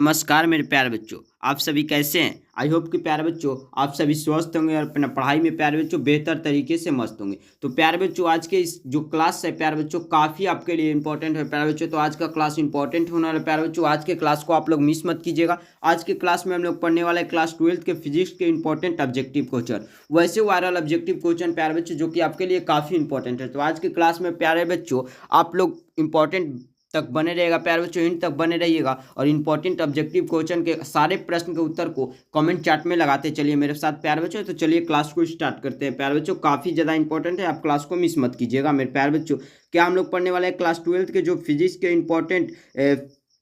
नमस्कार मेरे प्यारे बच्चों, आप सभी कैसे हैं। आई होप कि प्यारे बच्चों आप सभी स्वस्थ होंगे और अपना पढ़ाई में प्यारे बच्चों बेहतर तरीके से मस्त होंगे। तो प्यारे बच्चों आज के इस जो क्लास है प्यारे बच्चों काफ़ी आपके लिए इंपॉर्टेंट है प्यारे बच्चों। तो आज का क्लास इंपॉर्टेंट होने वाला है प्यारे बच्चों। आज के क्लास को आप लोग मिस मत कीजिएगा। आज के क्लास में हम लोग पढ़ने वाले क्लास 12th के फिजिक्स के इंपॉर्टेंट ऑब्जेक्टिव क्वेश्चन, वैसे वायरल ऑब्जेक्टिव क्वेश्चन प्यारे बच्चों जो कि आपके लिए काफ़ी इंपॉर्टेंट है। तो आज के क्लास में प्यारे बच्चों आप लोग इंपॉर्टेंट तक बने रहेगा प्यारे बच्चों, इन तक बने रहिएगा और इंपॉर्टेंट ऑब्जेक्टिव क्वेश्चन के सारे प्रश्न के उत्तर को कमेंट चार्ट में लगाते चलिए मेरे साथ प्यारे बच्चों। तो चलिए क्लास को स्टार्ट करते हैं प्यारे बच्चों। काफ़ी ज़्यादा इंपॉर्टेंट है, आप क्लास को मिस मत कीजिएगा मेरे प्यारे बच्चों। क्या हम लोग पढ़ने वाले हैं क्लास 12th के जो फिजिक्स के इंपॉर्टेंट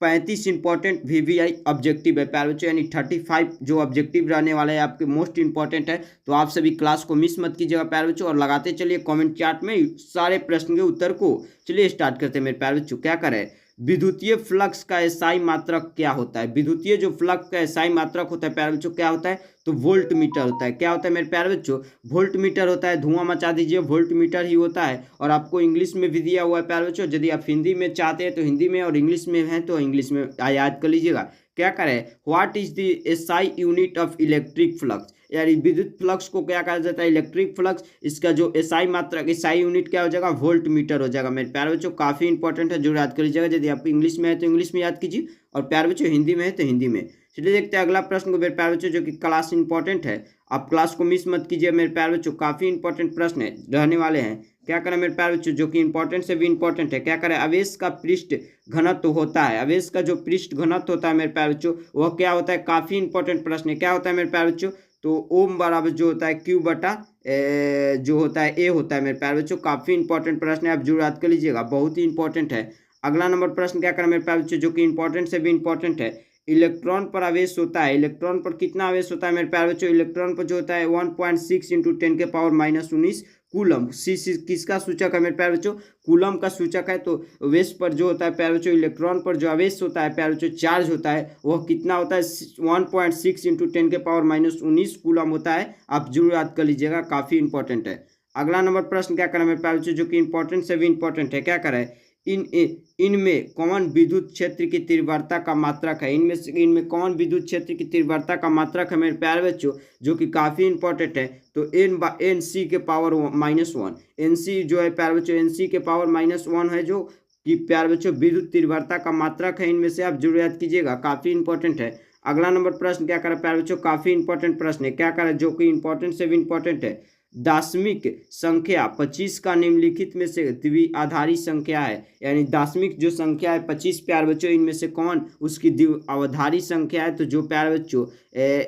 35 इंपॉर्टेंट वीवीआई ऑब्जेक्टिव है प्यारे बच्चों, यानी 35 जो ऑब्जेक्टिव रहने वाले हैं आपके मोस्ट इंपॉर्टेंट है। तो आप सभी क्लास को मिस मत कीजिएगा प्यारे बच्चों और लगाते चलिए कमेंट चार्ट में सारे प्रश्न के उत्तर को। चलिए स्टार्ट करते हैं मेरे प्यारे बच्चों। क्या करें, विद्युतीय फ्लक्स का एसआई मात्रक क्या होता है। विद्युतीय जो फ्लक्स का एसआई मात्रक होता है प्यारे बच्चों क्या होता है, तो वोल्ट मीटर होता है। क्या होता है मेरे प्यारे बच्चों, वोल्ट मीटर होता है। धुआं मचा दीजिए, वोल्ट मीटर ही होता है। और आपको इंग्लिश में भी दिया हुआ है प्यारे बच्चों, यदि आप हिंदी में चाहते हैं तो हिंदी में और इंग्लिश में हैं तो इंग्लिश में याद कर लीजिएगा। क्या करें, what is the SI unit of electric flux, यानी विद्युत फ्लक्स को क्या कहा जाता है, इलेक्ट्रिक फ्लक्स। इसका जो एसआई मात्रक एसआई यूनिट क्या हो जाएगा, वोल्ट मीटर हो जाएगा मेरे प्यारे बच्चों। काफ़ी इंपॉर्टेंट है, जो याद कर लीजिएगा। यदि आप इंग्लिश में है तो इंग्लिश में याद कीजिए और प्यारे बच्चों हिंदी में है तो हिंदी में। चलिए देखते हैं अगला प्रश्न को मेरे प्यारे बच्चों, जो कि क्लास इंपॉर्टेंट है। आप क्लास को मिस मत कीजिए मेरे प्यारे बच्चों, काफ़ी इंपॉर्टेंट प्रश्न है रहने वाले हैं। क्या करें मेरे प्यारे बच्चों, जो कि इंपॉर्टेंट से भी इंपॉर्टेंट है। क्या करें, आवेश का पृष्ठ घनत्व होता है। आवेश का जो पृष्ठ घनत्व होता है मेरे प्यारे बच्चों वह क्या होता है, काफ़ी इंपॉर्टेंट प्रश्न है। क्या होता है मेरे प्यारे बच्चों, तो ओम बराबर जो होता है क्यू बटा जो होता है ए होता है मेरे प्यारे बच्चों। काफ़ी इंपॉर्टेंट प्रश्न है, आप जरूर याद कर लीजिएगा, बहुत ही इंपॉर्टेंट है। अगला नंबर प्रश्न क्या करें मेरे प्यारे बच्चों, जो कि इंपॉर्टेंट से भी इंपॉर्टेंट है। इलेक्ट्रॉन पर आवेश होता है। इलेक्ट्रॉन पर कितना आवेश होता है मेरे प्यारे बच्चों, इलेक्ट्रॉन पर जो होता है 1.6 इंटू 10⁻⁻19 कूलम। सी किसका सूचक है मेरे प्यारे बच्चों, कूलम का सूचक है। तो आवेश पर जो होता है प्यारे बच्चों, इलेक्ट्रॉन पर जो आवेश होता है प्यारे बच्चों, चार्ज होता है, वह कितना होता है 1.6 इंटू 10⁻⁻19 कूलम होता है। आप जरूर याद कर लीजिएगा, काफ़ी इंपॉर्टेंट है। अगला नंबर प्रश्न क्या करें मेरे प्यारे बच्चों, जो कि इंपॉर्टेंट से भी इंपॉर्टेंट है। क्या करें, इनमें कौन विद्युत क्षेत्र की तीव्रता का मात्रक है। इनमें कौन विद्युत क्षेत्र की तीव्रता का मात्रक है मेरे प्यारे बच्चों, जो कि काफ़ी इंपॉर्टेंट है। तो एन सी के पावर -1, एन सी जो है प्यारे बच्चों, एन सी के पावर -1 है, जो कि प्यारे बच्चों विद्युत तीव्रता का मात्रक है। इनमें से आप जरूर याद कीजिएगा, काफ़ी इंपॉर्टेंट है। अगला नंबर प्रश्न क्या करें प्यारे बच्चों, काफ़ी इंपॉर्टेंट प्रश्न है। क्या करें, जो कि इंपॉर्टेंट से भी इंपॉर्टेंट है। दार्शनिक संख्या 25 का निम्नलिखित में से द्विआधारी संख्या है। यानी दार्शनिक जो संख्या है 25 प्यारे बच्चों, इनमें से कौन उसकी द्विआधारी संख्या है। तो जो प्यारे बच्चों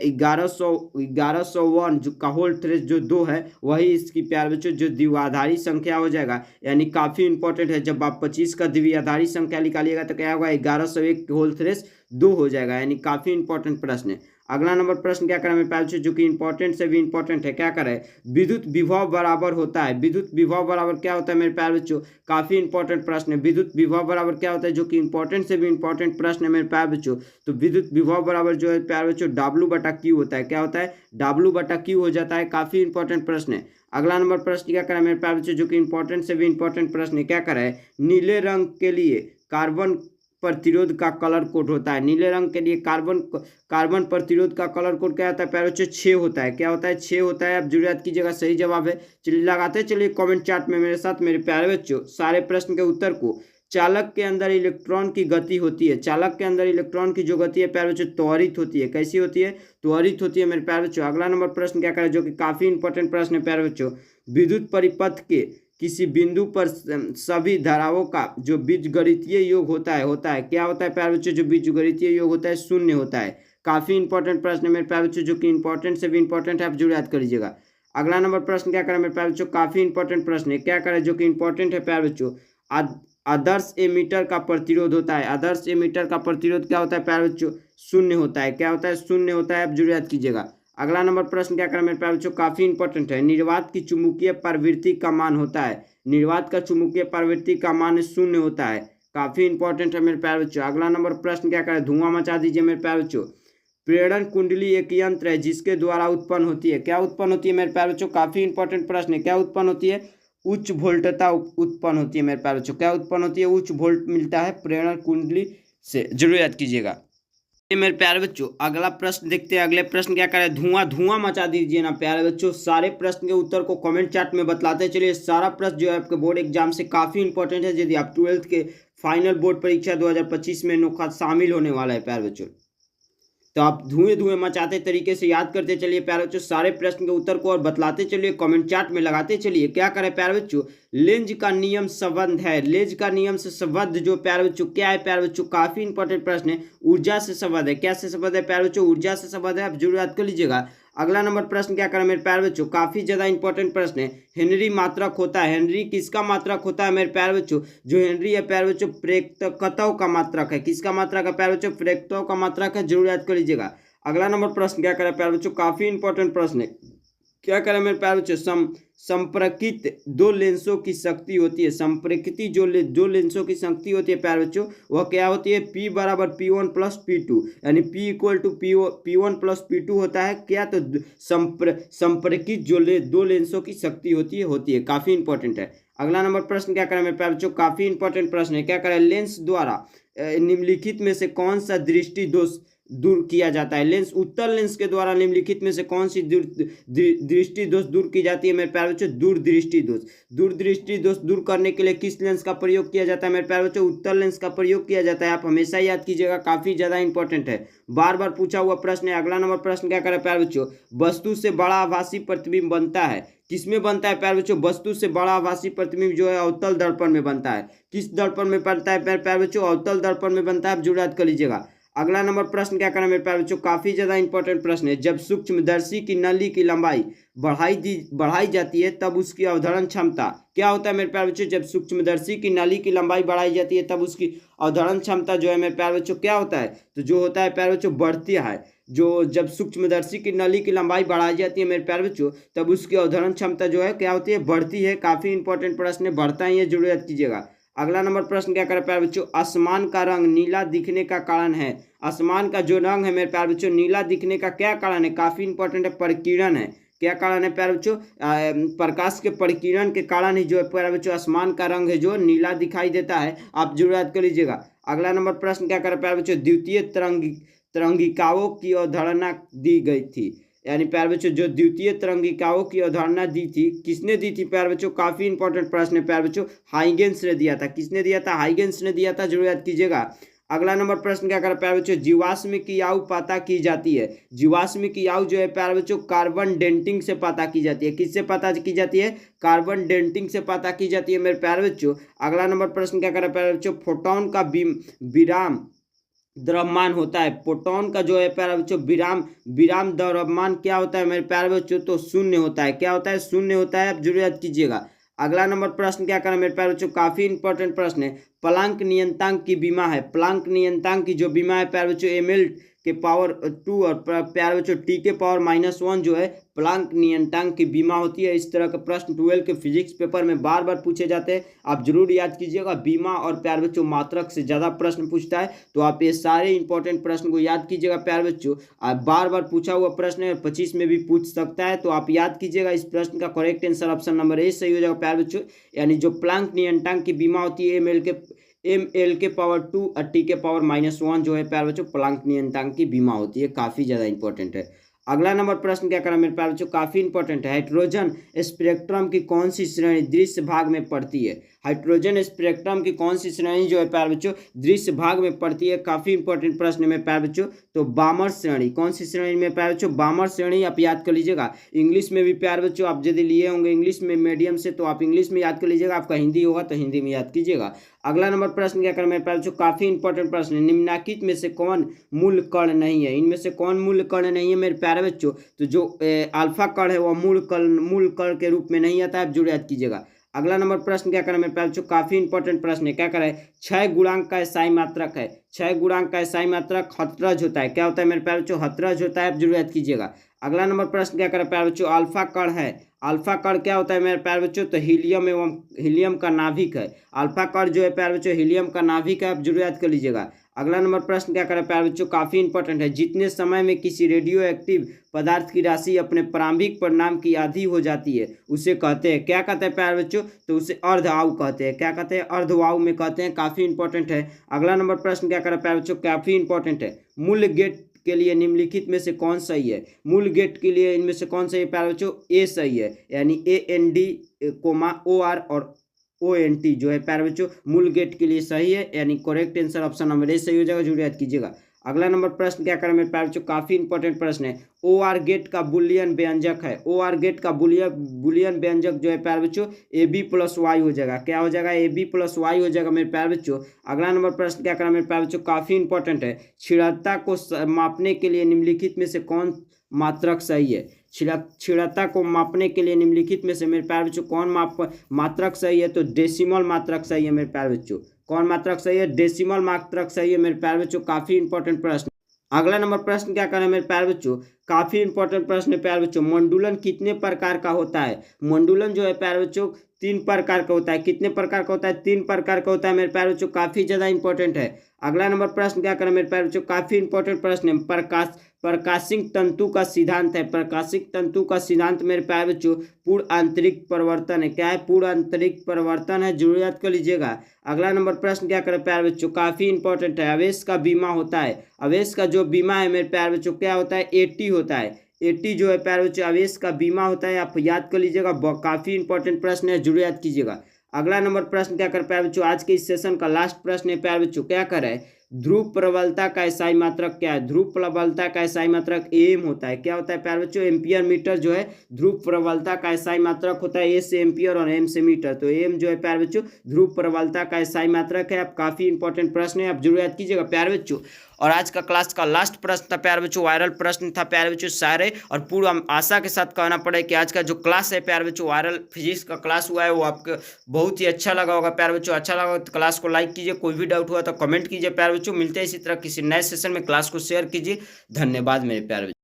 1101 जो का होल थ्रेस जो 2 है, वही इसकी प्यारे बच्चों जो द्विआधारी संख्या हो जाएगा। यानी काफ़ी इंपॉर्टेंट है, जब आप 25 का द्विआधारी संख्या निकालिएगा तो क्या होगा, 1101 होल थ्रेस 2 हो जाएगा। यानी काफ़ी इंपॉर्टेंट प्रश्न है। अगला नंबर प्रश्न क्या करें मेरे प्यारे बच्चों, जो कि इंपॉर्टेंट से भी इंपॉर्टेंट है। क्या करें, विद्युत विभव बराबर होता है। विद्युत विभव बराबर क्या होता है मेरे प्यारे बच्चों, काफ़ी इंपॉर्टेंट प्रश्न है। विद्युत विभव बराबर क्या होता है, जो कि इंपॉर्टेंट से भी इंपॉर्टेंट प्रश्न है मेरे प्यारे बच्चों। तो विद्युत विभव बराबर जो है प्यारे बच्चों W/Q होता है। क्या होता है, W/Q हो जाता है। काफ़ी इंपॉर्टेंट प्रश्न है। अगला नंबर प्रश्न क्या करें मेरे प्यारे बच्चों, जो कि इंपॉर्टेंट से भी इंपॉर्टेंट प्रश्न है। क्या करें, नीले रंग के लिए कार्बन प्रतिरोध का कलर कोड होता है। नीले रंग के लिए कार्बन प्रतिरोध का कलर कोड क्या होता है प्यारे बच्चों, 6 होता है। क्या होता है, 6 होता है। आप जरूर याद कीजिएगा, सही जवाब है। चलिए लगाते चलिए कमेंट चार्ट में मेरे साथ मेरे प्यारे बच्चों सारे प्रश्न के उत्तर को। चालक के अंदर इलेक्ट्रॉन की गति होती है। चालक के अंदर इलेक्ट्रॉन की जो गति है प्यारे बच्चों, त्वरित होती है। कैसी होती है, त्वरित होती है मेरे प्यारे बच्चों। अगला नंबर प्रश्न क्या करें, जो कि काफ़ी इंपॉर्टेंट प्रश्न है प्यारे बच्चों। विद्युत परिपथ के किसी बिंदु पर सभी धाराओं का जो बीजगणितीय योग होता है क्या होता है प्यारे बच्चों, जो बीजगणितीय योग होता है 0 होता है। काफ़ी इंपॉर्टेंट प्रश्न है मेरे प्यारे बच्चों, जो कि इंपॉर्टेंट से भी इंपॉर्टेंट है, आप जरूर याद कर लीजिएगा। अगला नंबर प्रश्न क्या करें मेरे प्यारे बच्चों, काफ़ी इंपॉर्टेंट प्रश्न है। क्या करें, जो कि इंपॉर्टेंट है प्यारे बच्चों। आदर्श एमीटर का प्रतिरोध होता है। आदर्श एमीटर का प्रतिरोध क्या होता है प्यारे बच्चों, 0 होता है। क्या होता है, 0 होता है, आप जरूर याद कीजिएगा। अगला नंबर प्रश्न क्या करें मेरे प्यारे बच्चों, काफ़ी इंपॉर्टेंट है। निर्वात की चुंबकीय प्रवृत्ति का मान होता है। निर्वात का चुंबकीय प्रवृत्ति का मान 0 होता है। काफ़ी इंपॉर्टेंट है मेरे प्यारे बच्चों। अगला नंबर प्रश्न क्या करें, धुआं मचा दीजिए मेरे प्यारे बच्चों। प्रेरण कुंडली एक यंत्र है जिसके द्वारा उत्पन्न होती है। क्या उत्पन्न होती है मेरे प्यारे बच्चों, काफ़ी इंपॉर्टेंट प्रश्न है। क्या उत्पन्न होती है, उच्च वोल्टता उत्पन्न होती है मेरे प्यारे बच्चों। क्या उत्पन्न होती है, उच्च वोल्ट मिलता है प्रेरण कुंडली से, जरूर याद कीजिएगा। ये मेरे प्यारे बच्चों अगला प्रश्न देखते हैं। अगले प्रश्न क्या करें, धुआं धुआं मचा दीजिए ना प्यारे बच्चों। सारे प्रश्न के उत्तर को कमेंट चार्ट में बतलाते चलिए। सारा प्रश्न जो है आपके बोर्ड एग्जाम से काफी इंपॉर्टेंट है। यदि आप 12th के फाइनल बोर्ड परीक्षा 2025 में नोखा शामिल होने वाला है प्यारे बच्चों, तो आप धुएं धुएं मचाते तरीके से याद करते चलिए प्यारे बच्चों। सारे प्रश्न के उत्तर को और बतलाते चलिए, कमेंट चार्ट में लगाते चलिए। क्या करें प्यारे बच्चों, लेंज का नियम संबंध है। लेंज का नियम से संबंध जो प्यारे बच्चों क्या है प्यारे बच्चों, काफी इंपॉर्टेंट प्रश्न है। ऊर्जा से संबंध है। क्या से संबंध है प्यारे बच्चों, ऊर्जा से संबंध है। आप जरूर याद कर लीजिएगा। अगला नंबर प्रश्न क्या करें मेरे प्यारे बच्चों, काफी ज्यादा इंपॉर्टेंट प्रश्न है। हेनरी मात्रक होता है। हेनरी किसका मात्रक होता है मेरे प्यारे बच्चों, जो हेनरी है प्यारे बच्चों प्रेरकत्व का मात्रक है। किसका मात्रक है प्यारे बच्चों, प्रेरकत्व का मात्रक है। जरूर याद कर लीजिएगा। अगला नंबर प्रश्न क्या करें प्यारे बच्चों, काफी इंपॉर्टेंट प्रश्न है। क्या करें मेरे प्यारे बच्चों, संपर्कित दो लेंसों की शक्ति होती है। संपर्कित जो लेंसों की शक्ति होती है प्यारे बच्चों, वह क्या होती है, P बराबर P1 प्लस P2, यानी P equal to P1 plus P2 होता है। क्या, तो संपर्कित जो दो लेंसों की शक्ति होती है। काफी इंपॉर्टेंट है। अगला नंबर प्रश्न क्या करें मेरे प्यारे बच्चों, काफी इंपॉर्टेंट प्रश्न है। क्या करें, लेंस द्वारा निम्नलिखित में से कौन सा दृष्टि दोष दूर किया जाता है। लेंस, उत्तल लेंस के द्वारा निम्नलिखित में से कौन सी दृष्टि दोष दूर की जाती है मेरे प्यारे बच्चों, दूरदृष्टि दोष। दूरदृष्टि दोष दूर करने के लिए किस लेंस का प्रयोग किया जाता है मेरे प्यारे बच्चों, उत्तल लेंस का प्रयोग किया जाता है। आप हमेशा याद कीजिएगा, काफी ज्यादा इंपॉर्टेंट है, बार बार पूछा हुआ प्रश्न है। अगला नंबर प्रश्न क्या करें प्यारे बच्चों, वस्तु से बड़ा आभासी प्रतिबिंब बनता है। किसमें बनता है प्यारे बच्चों, वस्तु से बड़ा आभासी प्रतिबिंब जो है अवतल दर्पण में बनता है। किस दर्पण में बनता है प्यारे बच्चों, अवतल दर्पण में बनता है। आप जरूर याद कर लीजिएगा। अगला नंबर प्रश्न क्या करना मेरे प्यारे बच्चों, काफी ज्यादा इंपॉर्टेंट प्रश्न है। जब सूक्ष्मदर्शी की नली की लंबाई बढ़ाई जाती है तब उसकी अवधारण क्षमता क्या होता है मेरे प्यारे बच्चों, जब सूक्ष्मदर्शी की नली की लंबाई बढ़ाई जाती है तब उसकी अवधारण क्षमता जो है मेरे प्यारे बच्चों क्या होता है, तो जो होता है प्यारे बच्चों बढ़ती है। जो जब सूक्ष्मदर्शी की नली की लंबाई बढ़ाई जाती है मेरे प्यारे बच्चों, तब उसकी अवधारण क्षमता जो है क्या होती है, बढ़ती है। काफी इंपॉर्टेंट प्रश्न है, बढ़ता ही है, जरूर याद कीजिएगा। अगला नंबर प्रश्न क्या करें प्यारे बच्चों, आसमान का रंग नीला दिखने का कारण है। आसमान का जो रंग है मेरे प्यारे बच्चों नीला दिखने का क्या कारण है, काफी इंपॉर्टेंट है, परिकिरण है। क्या कारण है प्यारे बच्चों, प्रकाश के परिकिरण के कारण ही जो है प्यारे बच्चों आसमान का रंग है जो नीला दिखाई देता है। आप जरूर याद कर लीजिएगा। अगला नंबर प्रश्न क्या करें प्यारे बच्चों, द्वितीय तरंगिकाओं की अवधारणा दी गई थी। यानी प्यारे बच्चों जो द्वितीय तरंगिकाओं की अवधारणा दी थी, किसने दी थी प्यारे बच्चों, काफी इंपॉर्टेंट प्रश्न है प्यारे बच्चों, हाइगेंस ने दिया था। किसने दिया था, हाइगेंस ने दिया था, जरूर याद कीजिएगा। अगला नंबर प्रश्न क्या करें प्यारे बच्चों, जीवाश्म की आयु पता की जाती है। जीवाश्म की आयु जो है प्यारे बच्चों कार्बन डेंटिंग से पता की जाती है। किससे पता की जाती है, कार्बन डेंटिंग से पता की जाती है मेरे प्यारे बच्चों। अगला नंबर प्रश्न क्या करें प्यारे बच्चों, फोटोन का विराम द्रव्यमान होता है। फोटोन का जो है प्यारे बच्चों विराम द्रव्यमान क्या होता है मेरे प्यारे बच्चों, तो शून्य होता है। क्या होता है, शून्य होता है। आप जरूर याद कीजिएगा। अगला नंबर प्रश्न क्या करें मेरे प्यारे बच्चों, काफी इंपॉर्टेंट प्रश्न है। प्लांक नियतांक की बीमा है। प्लांक नियतांक की जो बीमा है प्यारे बच्चों ml के पावर 2 और प्यारे बच्चों t के पावर -1 जो है प्लांक नियतांक की बीमा होती है। इस तरह के प्रश्न 12 के फिजिक्स पेपर में बार बार पूछे जाते हैं, आप जरूर याद कीजिएगा। बीमा और प्यारे बच्चों मात्रक से ज्यादा प्रश्न पूछता है, तो आप ये सारे इंपॉर्टेंट प्रश्न को याद कीजिएगा प्यारे बच्चों। आप बार बार पूछा हुआ प्रश्न है, 25 में भी पूछ सकता है, तो आप याद कीजिएगा। इस प्रश्न का correct answer option number A सही हो जाएगा प्यारे बच्चों। यानी जो प्लांक नियतांक की बीमा होती है ml के पावर 2 और t के पावर -1 जो है प्यारे बच्चों प्लांक नियतांक की बीमा होती है। काफी ज्यादा इंपॉर्टेंट है। अगला नंबर प्रश्न क्या करें मेरे प्यारे बच्चों, काफी इंपॉर्टेंट है। हाइड्रोजन स्पेक्ट्रम की कौन सी श्रेणी दृश्य भाग में पड़ती है। हाइड्रोजन स्पेक्ट्रम की कौन सी श्रेणी जो है प्यारे बच्चों दृश्य भाग में पड़ती है। काफी इंपॉर्टेंट प्रश्न में प्यारे बच्चों, तो बामर श्रेणी। कौन सी श्रेणी में प्यारे बच्चों, बामर श्रेणी। आप याद कर लीजिएगा। इंग्लिश में भी प्यारे बच्चों आप यदि लिए होंगे इंग्लिश में मीडियम से, तो आप इंग्लिश में याद कर लीजिएगा। आपका हिंदी होगा तो हिंदी में याद कीजिएगा। अगला नंबर प्रश्न क्या करें मेरे प्यारे बच्चों, काफी इंपॉर्टेंट प्रश्न है। निम्नलिखित में से कौन मूल कण नहीं है। इनमें से कौन मूल कण नहीं है मेरे प्यारे बच्चों, तो जो अल्फा कण है वह मूल कण के रूप में नहीं आता है। आप जरूर याद कीजिएगा। अगला नंबर प्रश्न क्या करें मेरे प्यारे बच्चों, काफी इंपॉर्टेंट प्रश्न है। क्या करें, क्षय गुणांक का SI मात्रक है। क्षय गुणांक का SI मात्रक हतरज होता है। क्या होता है मेरे प्यारे बच्चों, हतरज होता है। आप जरूर याद कीजिएगा। अगला नंबर प्रश्न क्या करें प्यारे बच्चों, अल्फा कण है। अल्फा कण क्या होता है मेरे प्यारे बच्चों, तो हीलियम का नाभिक है। अल्फा कण जो है प्यारे बच्चों हीलियम का नाभिक है। आप जरूर याद कर लीजिएगा। अगला नंबर प्रश्न क्या करें प्यारे बच्चों, काफी इंपॉर्टेंट है। जितने समय में किसी रेडियो एक्टिव पदार्थ की राशि अपने प्रारंभिक परिणाम की आधी हो जाती है उसे कहते हैं, क्या कहते हैं प्यारे बच्चों, तो उसे अर्धआयु कहते हैं। क्या कहते हैं, अर्धआयु में कहते हैं। काफी इंपॉर्टेंट है। अगला नंबर प्रश्न क्या करें प्यारे बच्चों, काफी इंपॉर्टेंट है। मूल गेट के लिए निम्नलिखित में से कौन सही है। मूल गेट के लिए इनमें से कौन सही है प्यारे बच्चों, ए सही है, यानी AND OR और ONT जो है प्यारे बच्चों मूल गेट के लिए सही है, यानी correct answer option number A सही हो जाएगा, जरूर याद कीजिएगा। अगला नंबर प्रश्न क्या करें मेरे प्यारे बच्चों, काफी इंपॉर्टेंट प्रश्न है। OR गेट का बुलियन व्यंजक है। OR गेट का बुलियन व्यंजक जो है प्यारे बच्चों AB+Y हो जाएगा। क्या हो जाएगा, AB+Y हो जाएगा मेरे प्यारे बच्चों। अगला नंबर प्रश्न क्या करें मेरे प्यारे बच्चों, काफी इंपॉर्टेंट है। क्षीणता को मापने के लिए निम्नलिखित में से कौन मात्रक सही है। क्षीणता को मापने के लिए निम्नलिखित में से मेरे प्यारे बच्चों कौन मात्रक सही है, तो डेसिमल मात्रक सही है मेरे प्यारे बच्चों। कौन मात्रक सही है, डेसिमल मात्रक सही है मेरे प्यारे बच्चों। काफी इंपॉर्टेंट प्रश्न। अगला नंबर प्रश्न क्या करें मेरे प्यारे बच्चों, काफी इंपॉर्टेंट प्रश्न है प्यारे बच्चों। मंडूलन कितने प्रकार का होता है। मंडूलन जो है प्यारे बच्चों 3 प्रकार का होता है। कितने प्रकार का होता है, 3 प्रकार का होता है मेरे प्यारे बच्चों। काफी ज्यादा इंपॉर्टेंट है। अगला नंबर प्रश्न क्या करें मेरे प्यारे बच्चों, काफी इंपॉर्टेंट प्रश्न है। प्रकाशिक तंतु का सिद्धांत है। प्रकाशिक तंतु का सिद्धांत मेरे प्यारे बच्चों पूर्ण आंतरिक परिवर्तन है। क्या है, पूर्ण आंतरिक परिवर्तन है, जरूर याद कर लीजिएगा। अगला नंबर प्रश्न क्या करें प्यारे बच्चों, काफी इंपॉर्टेंट है। आवेश का बीमा होता है। आवेश का जो बीमा है मेरे प्यारे बच्चों क्या होता है, AT होता है। AT जो है प्यारे बच्चों आवेश का बीमा होता है, आप याद कर लीजिएगा। काफी इंपॉर्टेंट प्रश्न है, जरूर याद कीजिएगा। अगला नंबर प्रश्न क्या कर प्यारे बच्चों, आज के इस सेशन का लास्ट प्रश्न है प्यारे बच्चों, क्या कर है, ध्रुव प्रबलता का SI मात्रक क्या है। ध्रुव प्रबलता का SI मात्रक AM होता है। क्या होता है प्यारे बच्चों, एम्पियर मीटर जो है ध्रुव प्रबलता का SI मात्रक होता है। A से एम्पियर और M से मीटर, तो AM जो है प्यारे बच्चों ध्रुव प्रबलता का SI मात्रक है। आप काफी इंपॉर्टेंट प्रश्न है, आप जरूर याद कीजिएगा प्यारे बच्चों। और आज का क्लास का लास्ट प्रश्न था प्यारे बच्चों, वायरल प्रश्न था प्यारे बच्चों सारे। और पूरा आशा के साथ कहना पड़े कि आज का जो क्लास है प्यारे बच्चों वायरल फिजिक्स का क्लास हुआ है वो आपको बहुत ही अच्छा लगा होगा प्यारे बच्चों। अच्छा लगा तो क्लास को लाइक कीजिए, कोई भी डाउट हुआ तो कमेंट कीजिए प्यारे बच्चों। मिलते हैं इसी तरह किसी नए सेशन में, क्लास को शेयर कीजिए। धन्यवाद मेरे प्यारे बच्चों।